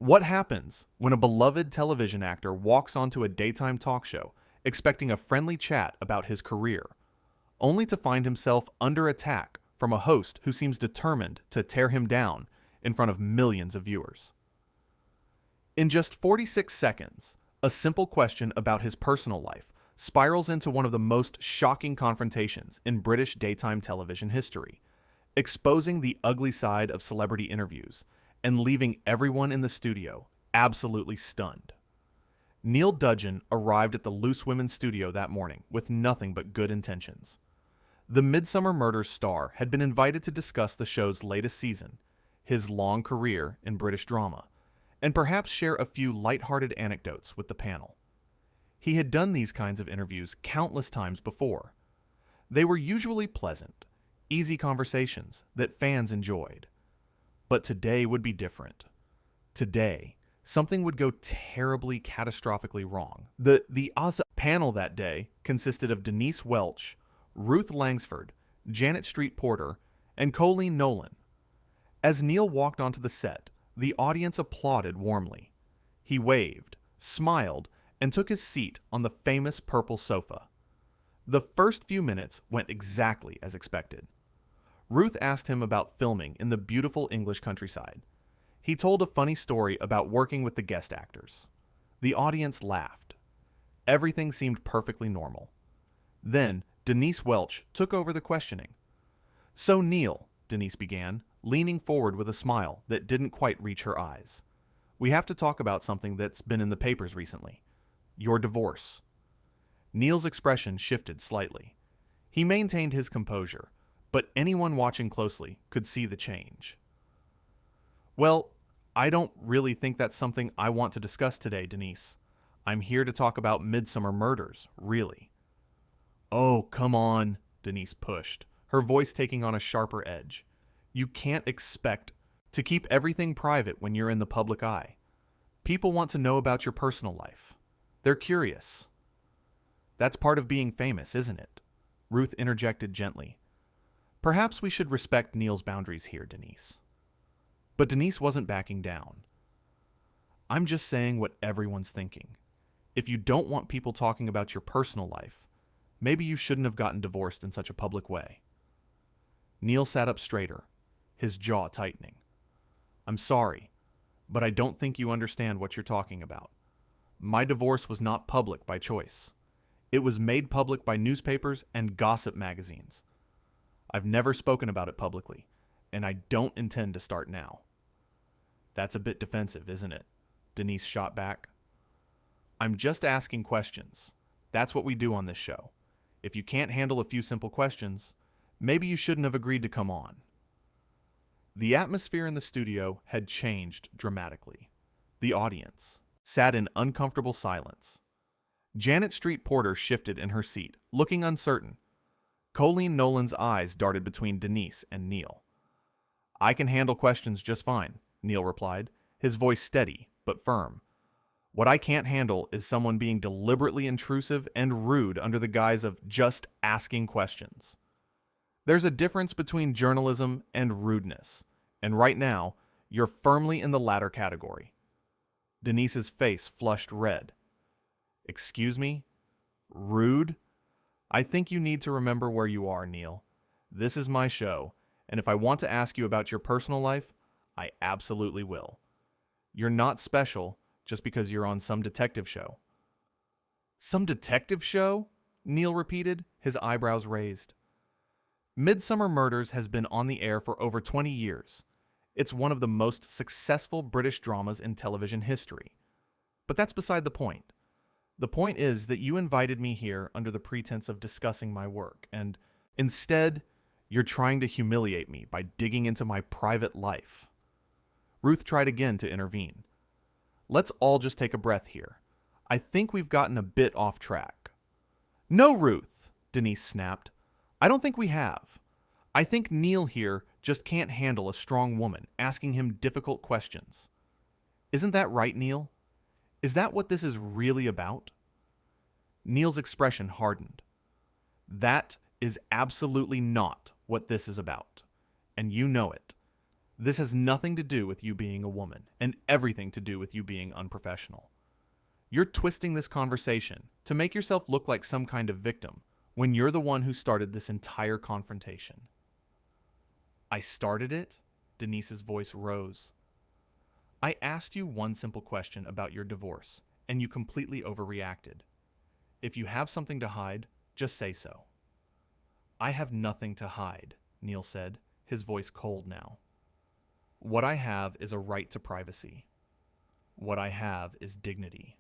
What happens when a beloved television actor walks onto a daytime talk show expecting a friendly chat about his career, only to find himself under attack from a host who seems determined to tear him down in front of millions of viewers? In just 46 seconds, a simple question about his personal life spirals into one of the most shocking confrontations in British daytime television history, exposing the ugly side of celebrity interviews and leaving everyone in the studio absolutely stunned. Neil Dudgeon arrived at the Loose Women's studio that morning with nothing but good intentions. The Midsummer Murders star had been invited to discuss the show's latest season, his long career in British drama, and perhaps share a few lighthearted anecdotes with the panel. He had done these kinds of interviews countless times before. They were usually pleasant, easy conversations that fans enjoyed. But today would be different. Today, something would go terribly, catastrophically wrong. The Oz panel that day consisted of Denise Welch, Ruth Langsford, Janet Street Porter, and Colleen Nolan. As Neil walked onto the set, the audience applauded warmly. He waved, smiled, and took his seat on the famous purple sofa. The first few minutes went exactly as expected. Ruth asked him about filming in the beautiful English countryside. He told a funny story about working with the guest actors. The audience laughed. Everything seemed perfectly normal. Then Denise Welch took over the questioning. "So Neil," Denise began, leaning forward with a smile that didn't quite reach her eyes, "we have to talk about something that's been in the papers recently. Your divorce." Neil's expression shifted slightly. He maintained his composure, but anyone watching closely could see the change. "Well, I don't really think that's something I want to discuss today, Denise. I'm here to talk about Midsummer Murders, really." "Oh, come on," Denise pushed, her voice taking on a sharper edge. "You can't expect to keep everything private when you're in the public eye. People want to know about your personal life. They're curious." "That's part of being famous, isn't it?" Ruth interjected gently. "Perhaps we should respect Neil's boundaries here, Denise." But Denise wasn't backing down. "I'm just saying what everyone's thinking. If you don't want people talking about your personal life, maybe you shouldn't have gotten divorced in such a public way." Neil sat up straighter, his jaw tightening. "I'm sorry, but I don't think you understand what you're talking about. My divorce was not public by choice. It was made public by newspapers and gossip magazines. I've never spoken about it publicly, and I don't intend to start now." "That's a bit defensive, isn't it?" Denise shot back. "I'm just asking questions. That's what we do on this show. If you can't handle a few simple questions, maybe you shouldn't have agreed to come on." The atmosphere in the studio had changed dramatically. The audience sat in uncomfortable silence. Janet Street Porter shifted in her seat, looking uncertain. Colleen Nolan's eyes darted between Denise and Neil. "I can handle questions just fine," Neil replied, his voice steady but firm. "What I can't handle is someone being deliberately intrusive and rude under the guise of just asking questions. There's a difference between journalism and rudeness, and right now, you're firmly in the latter category." Denise's face flushed red. "Excuse me? Rude? I think you need to remember where you are, Neil. This is my show, and if I want to ask you about your personal life, I absolutely will. You're not special just because you're on some detective show." "Some detective show?" Neil repeated, his eyebrows raised. Midsummer Murders has been on the air for over 20 years. It's one of the most successful British dramas in television history. But that's beside the point. The point is that you invited me here under the pretense of discussing my work, and instead, you're trying to humiliate me by digging into my private life. Ruth tried again to intervene. "Let's all just take a breath here. I think we've gotten a bit off track." "No, Ruth," Denise snapped. "I don't think we have. I think Neil here just can't handle a strong woman asking him difficult questions. Isn't that right, Neil? Is that what this is really about?" Neil's expression hardened. "That is absolutely not what this is about, and you know it. This has nothing to do with you being a woman, and everything to do with you being unprofessional. You're twisting this conversation to make yourself look like some kind of victim when you're the one who started this entire confrontation. I started it? Denise's voice rose. I asked you one simple question about your divorce, and you completely overreacted. If you have something to hide, just say so. I have nothing to hide, Neil said, his voice cold now. What I have is a right to privacy. What I have is dignity.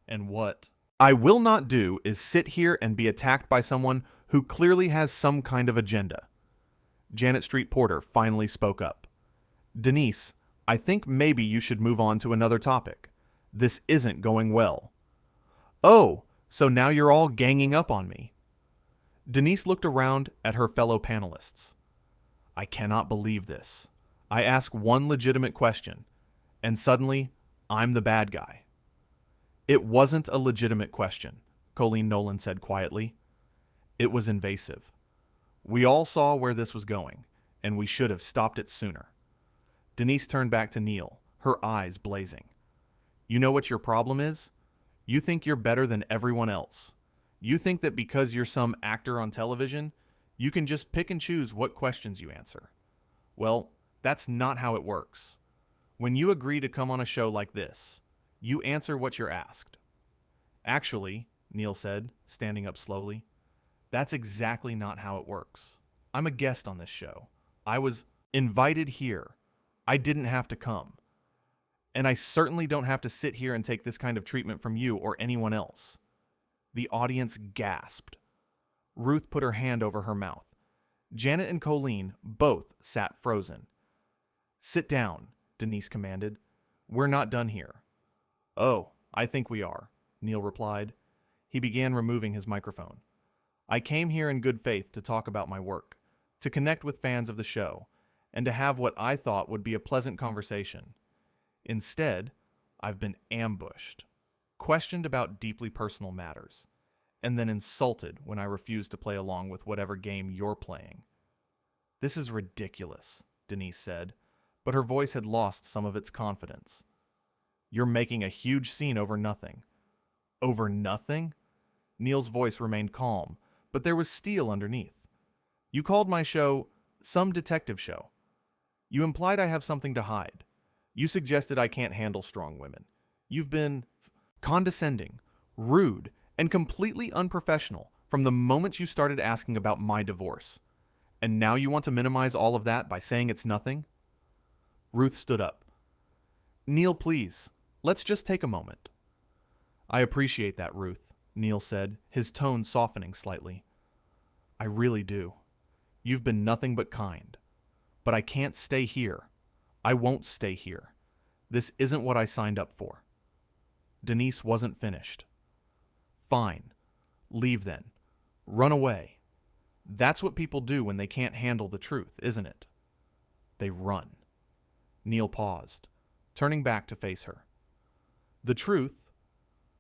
And what I will not do is sit here and be attacked by someone who clearly has some kind of agenda. Janet Street Porter finally spoke up. Denise, I think maybe you should move on to another topic. This isn't going well. Oh, so now you're all ganging up on me. Denise looked around at her fellow panelists. I cannot believe this. I ask one legitimate question, and suddenly, I'm the bad guy. It wasn't a legitimate question, Colleen Nolan said quietly. It was invasive. We all saw where this was going, and we should have stopped it sooner. Denise turned back to Neil, her eyes blazing. You know what your problem is? You think you're better than everyone else. You think that because you're some actor on television, you can just pick and choose what questions you answer. Well, that's not how it works. When you agree to come on a show like this, you answer what you're asked. Actually, Neil said, standing up slowly, that's exactly not how it works. I'm a guest on this show. I was invited here. I didn't have to come. And I certainly don't have to sit here and take this kind of treatment from you or anyone else. The audience gasped. Ruth put her hand over her mouth. Janet and Colleen both sat frozen. Sit down, Denise commanded. We're not done here. Oh, I think we are, Neil replied. He began removing his microphone. I came here in good faith to talk about my work, to connect with fans of the show, and to have what I thought would be a pleasant conversation. Instead, I've been ambushed, questioned about deeply personal matters, and then insulted when I refused to play along with whatever game you're playing. This is ridiculous, Denise said, but her voice had lost some of its confidence. You're making a huge scene over nothing. Over nothing? Neil's voice remained calm, but there was steel underneath. You called my show some detective show. You implied I have something to hide. You suggested I can't handle strong women. You've been condescending, rude, and completely unprofessional from the moment you started asking about my divorce. And now you want to minimize all of that by saying it's nothing? Ruth stood up. Neil, please, let's just take a moment. I appreciate that, Ruth, Neil said, his tone softening slightly. I really do. You've been nothing but kind. But I can't stay here. I won't stay here. This isn't what I signed up for. Denise wasn't finished. Fine. Leave then. Run away. That's what people do when they can't handle the truth, isn't it? They run. Neil paused, turning back to face her. The truth?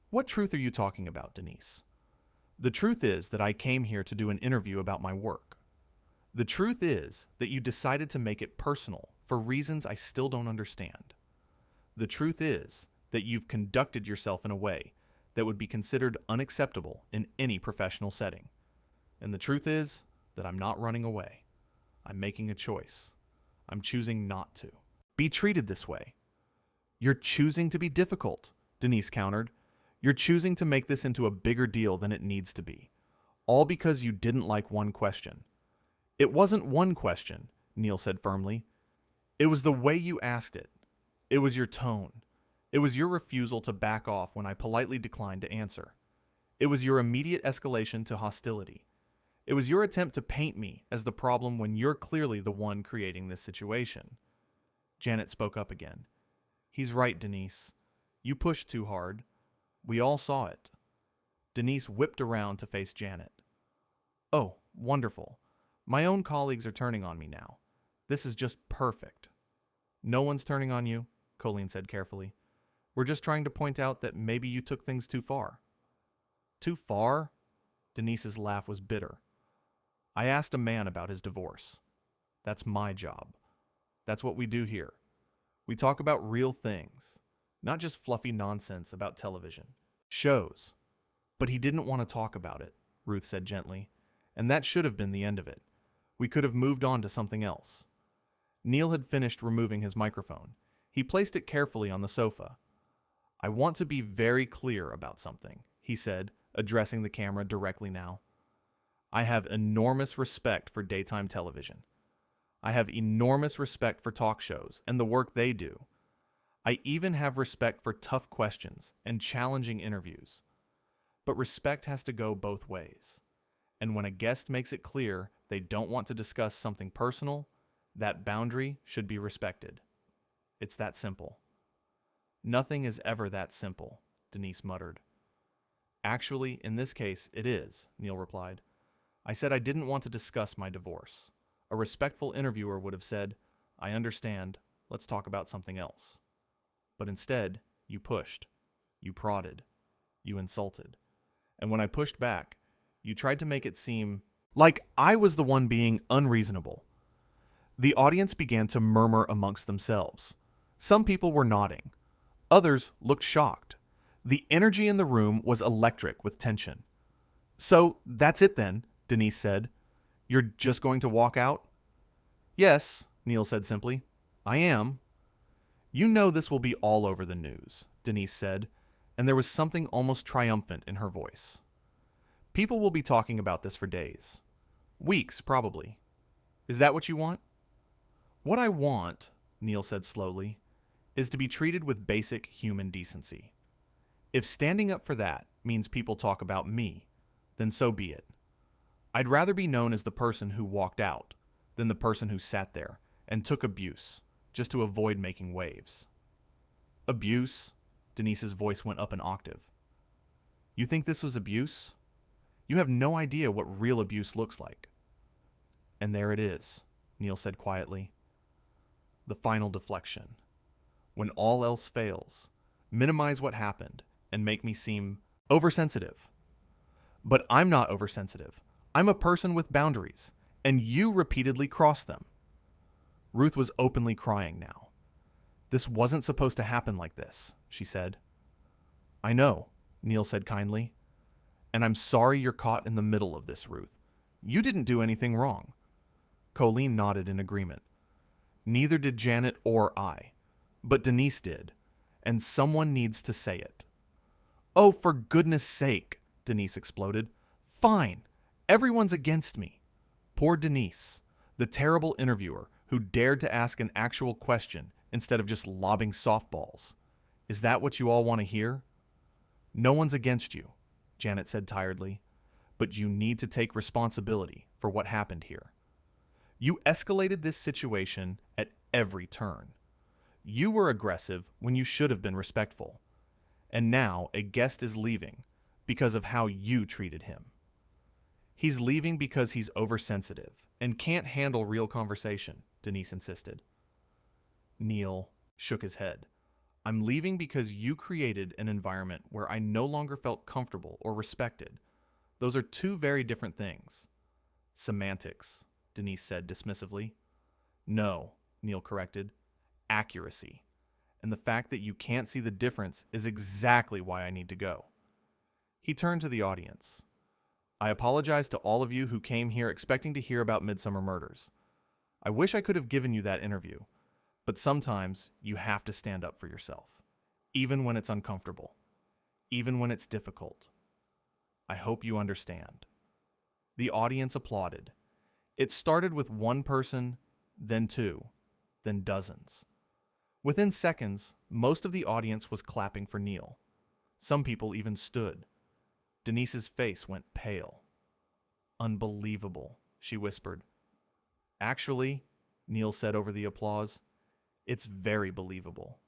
What truth are you talking about, Denise? The truth is that I came here to do an interview about my work. The truth is that you decided to make it personal for reasons I still don't understand. The truth is that you've conducted yourself in a way that would be considered unacceptable in any professional setting. And the truth is that I'm not running away. I'm making a choice. I'm choosing not to be treated this way. You're choosing to be difficult, Denise countered. You're choosing to make this into a bigger deal than it needs to be, all because you didn't like one question. It wasn't one question, Neil said firmly. It was the way you asked it. It was your tone. It was your refusal to back off when I politely declined to answer. It was your immediate escalation to hostility. It was your attempt to paint me as the problem when you're clearly the one creating this situation. Janet spoke up again. He's right, Denise. You pushed too hard. We all saw it. Denise whipped around to face Janet. Oh, wonderful. My own colleagues are turning on me now. This is just perfect. No one's turning on you, Colleen said carefully. We're just trying to point out that maybe you took things too far. Too far? Denise's laugh was bitter. I asked a man about his divorce. That's my job. That's what we do here. We talk about real things, not just fluffy nonsense about television. Shows. But he didn't want to talk about it, Ruth said gently, and that should have been the end of it. We could have moved on to something else. Neil had finished removing his microphone. He placed it carefully on the sofa. I want to be very clear about something, he said, addressing the camera directly now. I have enormous respect for daytime television. I have enormous respect for talk shows and the work they do. I even have respect for tough questions and challenging interviews. But respect has to go both ways. And when a guest makes it clear they don't want to discuss something personal, that boundary should be respected. It's that simple. Nothing is ever that simple, Denise muttered. Actually, in this case, it is, Neil replied. I said I didn't want to discuss my divorce. A respectful interviewer would have said, I understand, let's talk about something else. But instead, you pushed, you prodded, you insulted. And when I pushed back, you tried to make it seem like I was the one being unreasonable. The audience began to murmur amongst themselves. Some people were nodding. Others looked shocked. The energy in the room was electric with tension. So, that's it then, Denise said. You're just going to walk out? Yes, Neil said simply. I am. You know this will be all over the news, Denise said, and there was something almost triumphant in her voice. People will be talking about this for days. Weeks, probably. Is that what you want? What I want, Neil said slowly, is to be treated with basic human decency. If standing up for that means people talk about me, then so be it. I'd rather be known as the person who walked out than the person who sat there and took abuse just to avoid making waves. Abuse? Denise's voice went up an octave. You think this was abuse? You have no idea what real abuse looks like. And there it is, Neil said quietly. The final deflection. When all else fails, minimize what happened and make me seem oversensitive. But I'm not oversensitive. I'm a person with boundaries, and you repeatedly cross them. Ruth was openly crying now. This wasn't supposed to happen like this, she said. I know, Neil said kindly. And I'm sorry you're caught in the middle of this, Ruth. You didn't do anything wrong. Colleen nodded in agreement. Neither did Janet or I. But Denise did, and someone needs to say it. Oh, for goodness sake, Denise exploded. Fine, everyone's against me. Poor Denise, the terrible interviewer who dared to ask an actual question instead of just lobbing softballs. Is that what you all want to hear? No one's against you, Janet said tiredly, but you need to take responsibility for what happened here. You escalated this situation at every turn. You were aggressive when you should have been respectful. And now a guest is leaving because of how you treated him. He's leaving because he's oversensitive and can't handle real conversation, Denise insisted. Neil shook his head. I'm leaving because you created an environment where I no longer felt comfortable or respected. Those are two very different things. Semantics, Denise said dismissively. No, Neil corrected. Accuracy. And the fact that you can't see the difference is exactly why I need to go. He turned to the audience. I apologize to all of you who came here expecting to hear about Midsummer Murders. I wish I could have given you that interview, but sometimes you have to stand up for yourself, even when it's uncomfortable, even when it's difficult. I hope you understand. The audience applauded. It started with one person, then two, then dozens. Within seconds, most of the audience was clapping for Neil. Some people even stood. Denise's face went pale. Unbelievable, she whispered. Actually, Neil said over the applause, it's very believable.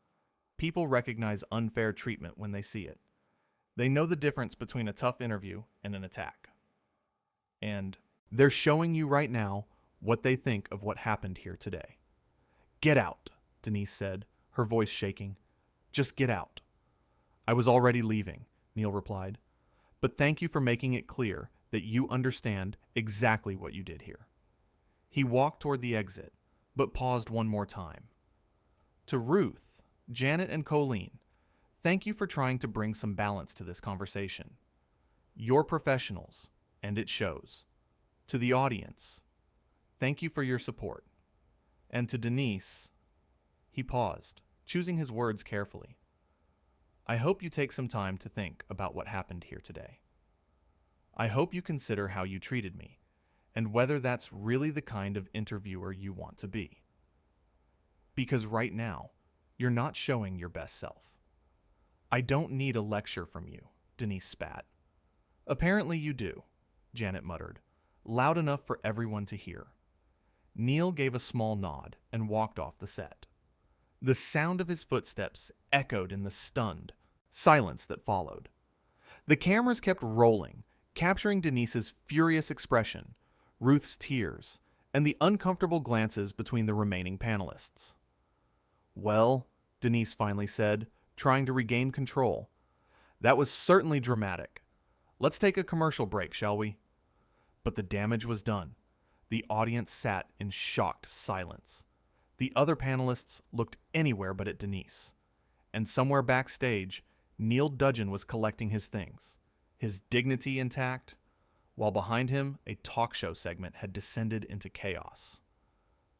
People recognize unfair treatment when they see it. They know the difference between a tough interview and an attack. And they're showing you right now what they think of what happened here today. Get out, Denise said, her voice shaking. Just get out. I was already leaving, Neil replied. But thank you for making it clear that you understand exactly what you did here. He walked toward the exit, but paused one more time. To Ruth, Janet, and Colleen, thank you for trying to bring some balance to this conversation. You're professionals, and it shows. To the audience, thank you for your support. And to Denise, he paused, choosing his words carefully. I hope you take some time to think about what happened here today. I hope you consider how you treated me, and whether that's really the kind of interviewer you want to be. Because right now, you're not showing your best self. I don't need a lecture from you, Denise spat. Apparently you do, Janet muttered, loud enough for everyone to hear. Neil gave a small nod and walked off the set. The sound of his footsteps echoed in the stunned silence that followed. The cameras kept rolling, capturing Denise's furious expression, Ruth's tears, and the uncomfortable glances between the remaining panelists. Well, Denise finally said, trying to regain control, that was certainly dramatic. Let's take a commercial break, shall we? But the damage was done. The audience sat in shocked silence. The other panelists looked anywhere but at Denise. And somewhere backstage, Neil Dudgeon was collecting his things, his dignity intact, while behind him, a talk show segment had descended into chaos.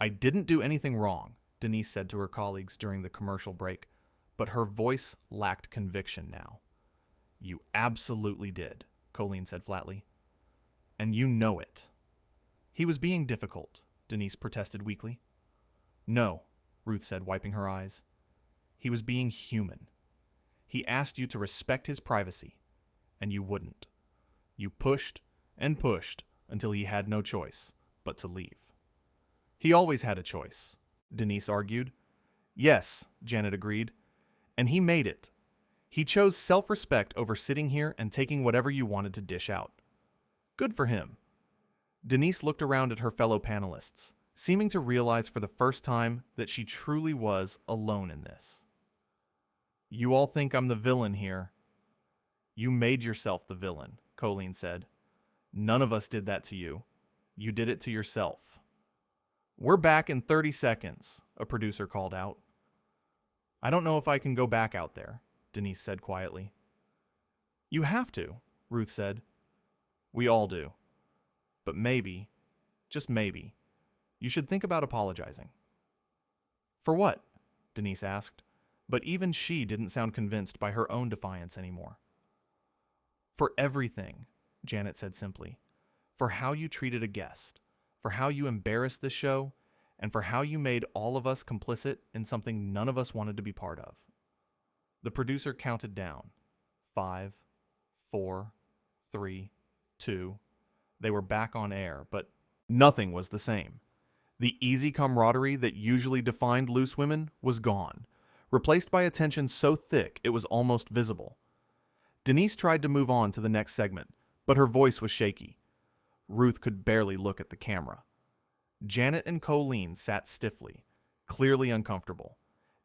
I didn't do anything wrong, Denise said to her colleagues during the commercial break, but her voice lacked conviction now. You absolutely did, Colleen said flatly. And you know it. He was being difficult, Denise protested weakly. No, Ruth said, wiping her eyes. He was being human. He asked you to respect his privacy, and you wouldn't. You pushed and pushed until he had no choice but to leave. He always had a choice, Denise argued. Yes, Janet agreed, and he made it. He chose self-respect over sitting here and taking whatever you wanted to dish out. Good for him. Denise looked around at her fellow panelists, seeming to realize for the first time that she truly was alone in this. You all think I'm the villain here. You made yourself the villain, Colleen said. None of us did that to you. You did it to yourself. We're back in 30 seconds, a producer called out. I don't know if I can go back out there, Denise said quietly. You have to, Ruth said. We all do. But maybe, just maybe, you should think about apologizing. For what? Denise asked, but even she didn't sound convinced by her own defiance anymore. For everything, Janet said simply. For how you treated a guest, for how you embarrassed the show, and for how you made all of us complicit in something none of us wanted to be part of. The producer counted down. 5, 4, 3, 2. They were back on air, but nothing was the same. The easy camaraderie that usually defined Loose Women was gone, replaced by a tension so thick it was almost visible. Denise tried to move on to the next segment, but her voice was shaky. Ruth could barely look at the camera. Janet and Colleen sat stiffly, clearly uncomfortable,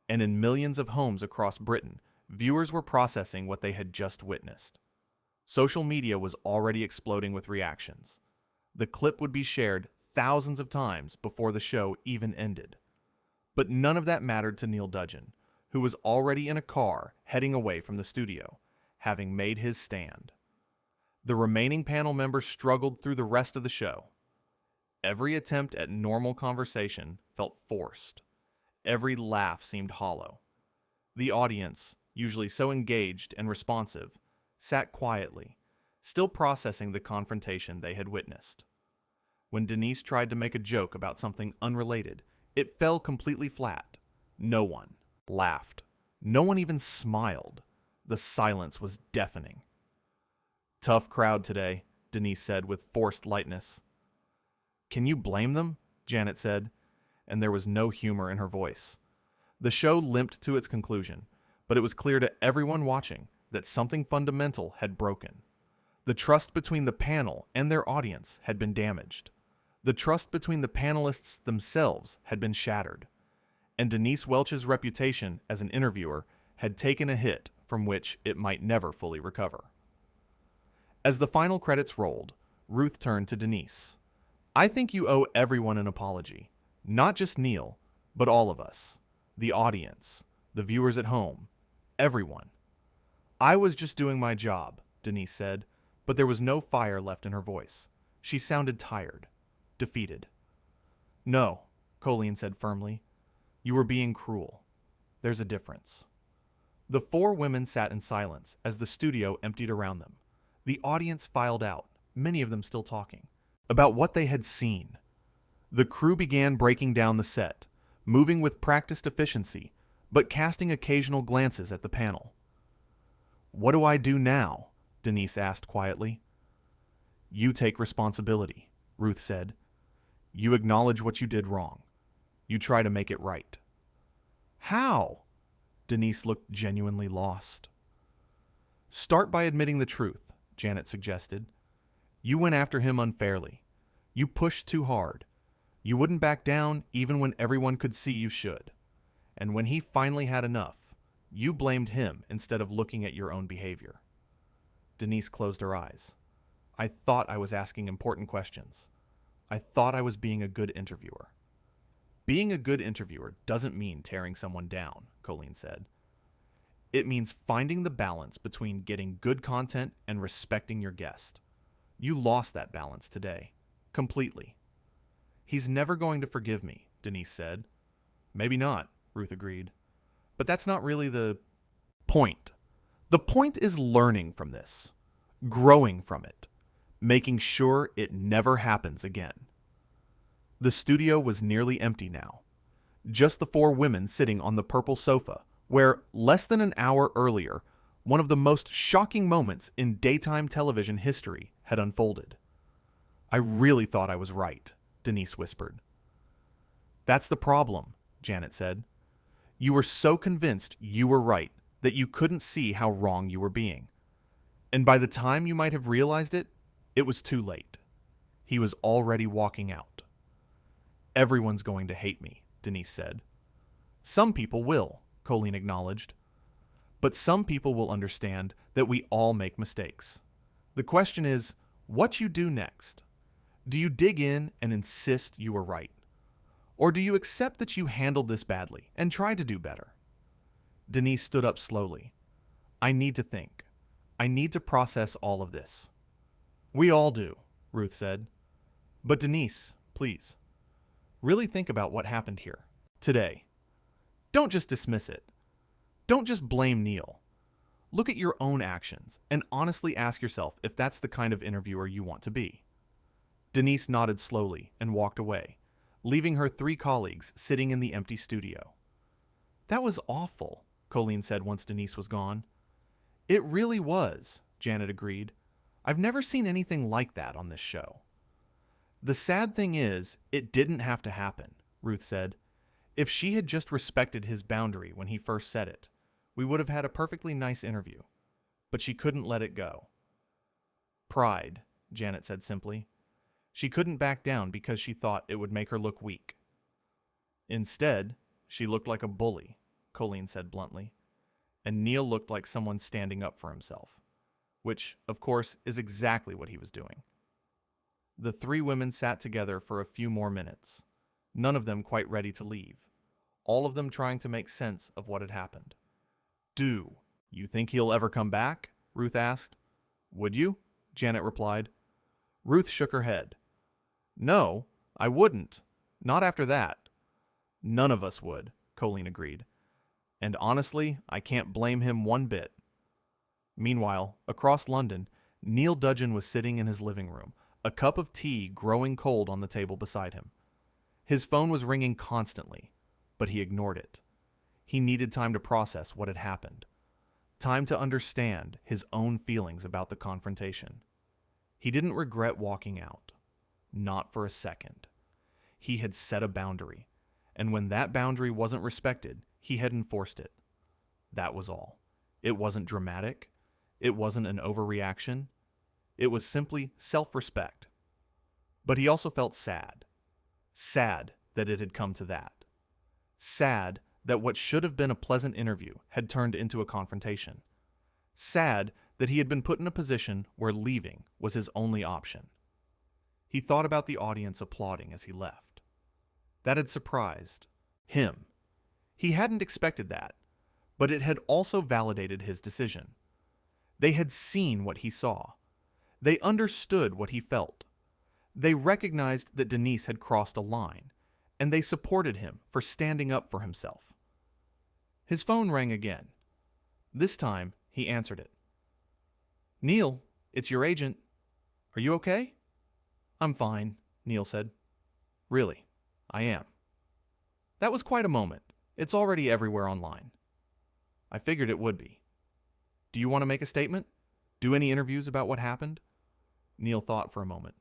and in millions of homes across Britain, viewers were processing what they had just witnessed. Social media was already exploding with reactions. The clip would be shared thousands of times before the show even ended. But none of that mattered to Neil Dudgeon, who was already in a car heading away from the studio, having made his stand. The remaining panel members struggled through the rest of the show. Every attempt at normal conversation felt forced. Every laugh seemed hollow. The audience, usually so engaged and responsive, sat quietly, still processing the confrontation they had witnessed. When Denise tried to make a joke about something unrelated, it fell completely flat. No one laughed. No one even smiled. The silence was deafening. Tough crowd today, Denise said with forced lightness. Can you blame them? Janet said, and there was no humor in her voice. The show limped to its conclusion, but it was clear to everyone watching that something fundamental had broken. The trust between the panel and their audience had been damaged. The trust between the panelists themselves had been shattered. And Denise Welch's reputation as an interviewer had taken a hit from which it might never fully recover. As the final credits rolled, Ruth turned to Denise. I think you owe everyone an apology, Not just Neil, but all of us. The audience, the viewers at home, everyone. I was just doing my job, Denise said, but there was no fire left in her voice. She sounded tired, defeated. No, Colleen said firmly. You were being cruel. There's a difference. The four women sat in silence as the studio emptied around them. The audience filed out, many of them still talking, about what they had seen. The crew began breaking down the set, moving with practiced efficiency, but casting occasional glances at the panel. What do I do now? Denise asked quietly. You take responsibility, Ruth said. You acknowledge what you did wrong. You try to make it right. How? Denise looked genuinely lost. Start by admitting the truth, Janet suggested. You went after him unfairly. You pushed too hard. You wouldn't back down even when everyone could see you should. And when he finally had enough, you blamed him instead of looking at your own behavior. Denise closed her eyes. I thought I was asking important questions. I thought I was being a good interviewer. Being a good interviewer doesn't mean tearing someone down, Colleen said. It means finding the balance between getting good content and respecting your guest. You lost that balance today. Completely. He's never going to forgive me, Denise said. Maybe not, Ruth agreed. But that's not really the point. The point is learning from this, growing from it, making sure it never happens again. The studio was nearly empty now. Just the four women sitting on the purple sofa, where, less than an hour earlier, one of the most shocking moments in daytime television history had unfolded. I really thought I was right, Denise whispered. That's the problem, Janet said. You were so convinced you were right that you couldn't see how wrong you were being. And by the time you might have realized it, it was too late. He was already walking out. Everyone's going to hate me, Denise said. Some people will, Colleen acknowledged. But some people will understand that we all make mistakes. The question is, what you do next? Do you dig in and insist you were right? Or do you accept that you handled this badly and try to do better? Denise stood up slowly. I need to think. I need to process all of this. We all do, Ruth said. But Denise, please, really think about what happened here, today. Don't just dismiss it. Don't just blame Neil. Look at your own actions and honestly ask yourself if that's the kind of interviewer you want to be. Denise nodded slowly and walked away, leaving her three colleagues sitting in the empty studio. That was awful, Colleen said once Denise was gone. It really was, Janet agreed. I've never seen anything like that on this show. The sad thing is, it didn't have to happen, Ruth said. If she had just respected his boundary when he first said it, we would have had a perfectly nice interview. But she couldn't let it go. Pride, Janet said simply. She couldn't back down because she thought it would make her look weak. Instead, she looked like a bully, Colleen said bluntly. And Neil looked like someone standing up for himself, which, of course, is exactly what he was doing. The three women sat together for a few more minutes, none of them quite ready to leave, all of them trying to make sense of what had happened. Do you think he'll ever come back? Ruth asked. Would you? Janet replied. Ruth shook her head. No, I wouldn't. Not after that. None of us would, Colleen agreed. And honestly, I can't blame him one bit. Meanwhile, across London, Neil Dudgeon was sitting in his living room, a cup of tea growing cold on the table beside him. His phone was ringing constantly, but he ignored it. He needed time to process what had happened, time to understand his own feelings about the confrontation. He didn't regret walking out, not for a second. He had set a boundary, and when that boundary wasn't respected, he had enforced it. That was all. It wasn't dramatic. It wasn't an overreaction. It was simply self-respect. But he also felt sad. Sad that it had come to that. Sad that what should have been a pleasant interview had turned into a confrontation. Sad that he had been put in a position where leaving was his only option. He thought about the audience applauding as he left. That had surprised him. He hadn't expected that, but it had also validated his decision. They had seen what he saw. They understood what he felt. They recognized that Denise had crossed a line, and they supported him for standing up for himself. His phone rang again. This time, he answered it. "Neil, it's your agent. Are you okay?" "I'm fine," Neil said. "Really, I am." That was quite a moment. It's already everywhere online. "I figured it would be. Do you want to make a statement? Do any interviews about what happened?" Neil thought for a moment.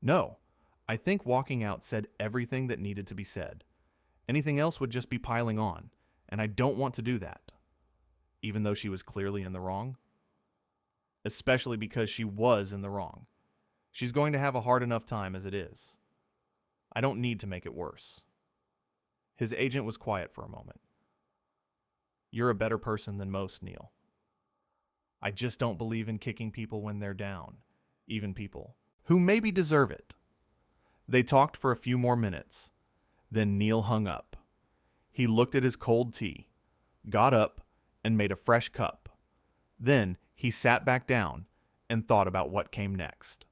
"No, I think walking out said everything that needed to be said. Anything else would just be piling on, and I don't want to do that." Even though she was clearly in the wrong? Especially because she was in the wrong. She's going to have a hard enough time as it is. I don't need to make it worse. His agent was quiet for a moment. "You're a better person than most, Neil. I just don't believe in kicking people when they're down, even people who maybe deserve it." They talked for a few more minutes. Then Neil hung up. He looked at his cold tea, got up, and made a fresh cup. Then he sat back down and thought about what came next.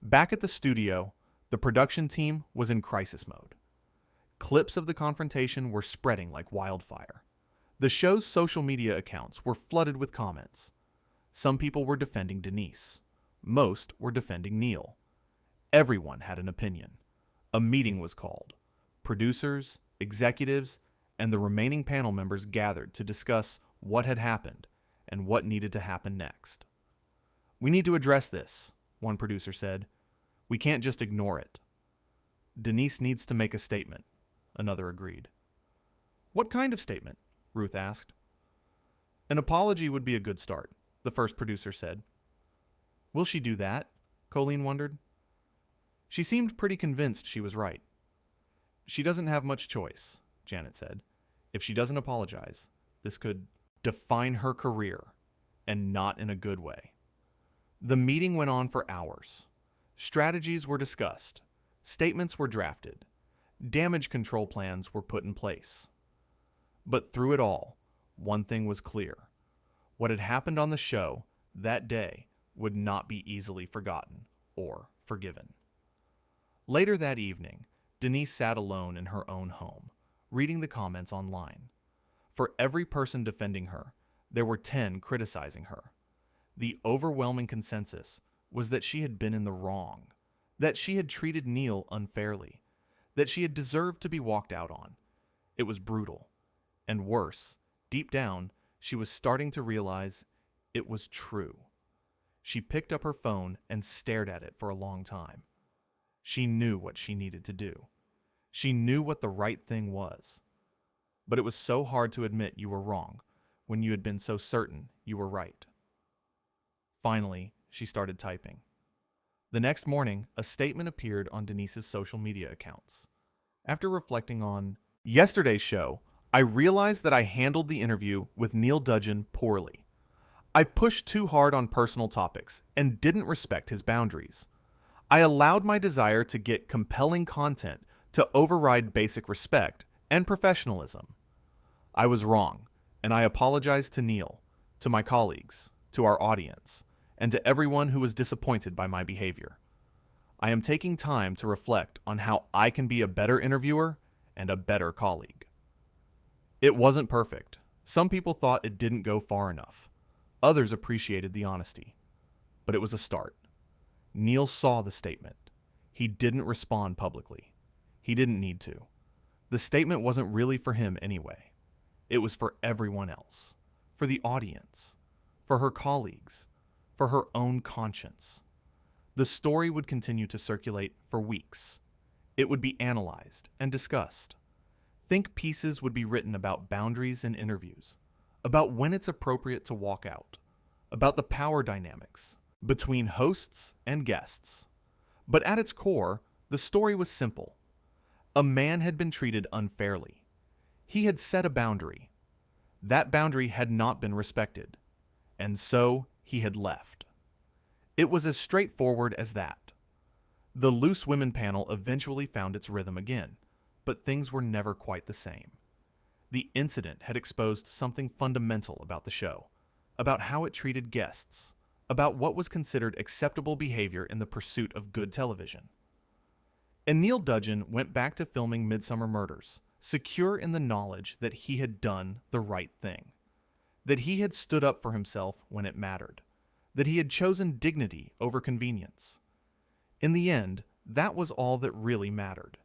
Back at the studio, the production team was in crisis mode. Clips of the confrontation were spreading like wildfire. The show's social media accounts were flooded with comments. Some people were defending Denise. Most were defending Neil. Everyone had an opinion. A meeting was called. Producers, executives, and the remaining panel members gathered to discuss what had happened and what needed to happen next. "We need to address this," one producer said. "We can't just ignore it." "Denise needs to make a statement," another agreed. "What kind of statement?" Ruth asked. "An apology would be a good start," the first producer said. "Will she do that?" Colleen wondered. She seemed pretty convinced she was right. "She doesn't have much choice," Janet said. "If she doesn't apologize, this could define her career, and not in a good way." The meeting went on for hours. Strategies were discussed. Statements were drafted. Damage control plans were put in place. But through it all, one thing was clear. What had happened on the show that day would not be easily forgotten or forgiven. Later that evening, Denise sat alone in her own home, reading the comments online. For every person defending her, there were 10 criticizing her. The overwhelming consensus was that she had been in the wrong, that she had treated Neil unfairly, that she had deserved to be walked out on. It was brutal. And worse, deep down, she was starting to realize it was true. She picked up her phone and stared at it for a long time. She knew what she needed to do. She knew what the right thing was. But it was so hard to admit you were wrong when you had been so certain you were right. Finally, she started typing. The next morning, a statement appeared on Denise's social media accounts. After reflecting on yesterday's show, I realized that I handled the interview with Neil Dudgeon poorly. I pushed too hard on personal topics and didn't respect his boundaries. I allowed my desire to get compelling content to override basic respect and professionalism. I was wrong, and I apologize to Neil, to my colleagues, to our audience, and to everyone who was disappointed by my behavior. I am taking time to reflect on how I can be a better interviewer and a better colleague. It wasn't perfect. Some people thought it didn't go far enough. Others appreciated the honesty. But it was a start. Neil saw the statement. He didn't respond publicly. He didn't need to. The statement wasn't really for him anyway. It was for everyone else. For the audience. For her colleagues. For her own conscience. The story would continue to circulate for weeks. It would be analyzed and discussed. Think pieces would be written about boundaries in interviews, about when it's appropriate to walk out, about the power dynamics between hosts and guests. But at its core, the story was simple. A man had been treated unfairly. He had set a boundary. That boundary had not been respected, and so he had left. It was as straightforward as that. The Loose Women panel eventually found its rhythm again, but things were never quite the same. The incident had exposed something fundamental about the show, about how it treated guests, about what was considered acceptable behavior in the pursuit of good television. And Neil Dudgeon went back to filming Midsummer Murders, secure in the knowledge that he had done the right thing, that he had stood up for himself when it mattered, that he had chosen dignity over convenience. In the end, that was all that really mattered.